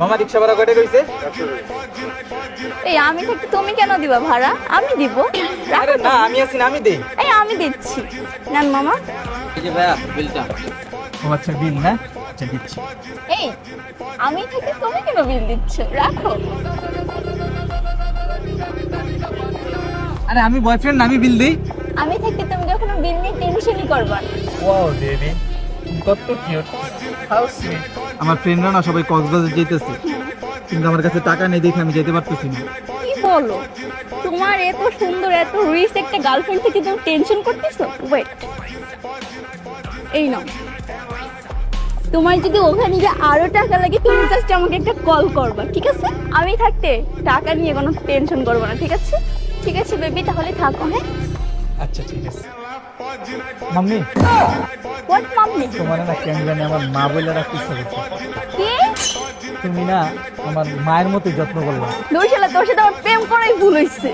মামা রিক্সা ভাড়া কয়টা কইছে? এই আমি থাকতে তুমি কেন দিবা ভাড়া? আমি দিব। আরে না, আমি আছি না, আমি দেই। এই আমি দিচ্ছি। নেন মামা। এই যে ভাইয়া বিলটা। ও আচ্ছা, বিল না? আচ্ছা দিচ্ছি। এই আমি থাকতে তুমি কেন বিল দিচ্ছ? রাখো। আরে আমি বয়ফ্রেন্ড না, আমি বিল দেই। আমি থাকতে তুমি কখনো বিল নিয়ে টেনশনই করবা না। ওয়াও বেবি, কত কিউট, হাউ সুইট। আমার ফ্রেন্ডরা না সবাই কক্সবাজার যেতেছে, কিন্তু আমার কাছে টাকা নেই দেখে আমি যেতে পারতেছি না। কি বলো? তোমার এত সুন্দর এত রিচ একটা গার্লফ্রেন্ড থেকে তুমি টেনশন করতেছো? ওয়েট, এই নাও। তোমার যদি ওখানে গিয়ে আরো টাকা লাগে তুমি জাস্ট আমাকে একটা কল করবা, ঠিক আছে? আমি থাকতে টাকা নিয়ে কোনো টেনশন করবো না, ঠিক আছে? ঠিক আছে বেবি, তাহলে থাকো। হ্যাঁ, আচ্ছা ঠিক আছে। Mummy, what mummy? তোমার না কেন জানি আমার মা বলে রাখতে ইচ্ছা করছে। কি? তুমি না আমার মায়ের মতো যত্ন করলাম। দোষালা, তোর সাথে আমার প্রেম করাই ভুল হয়েছে।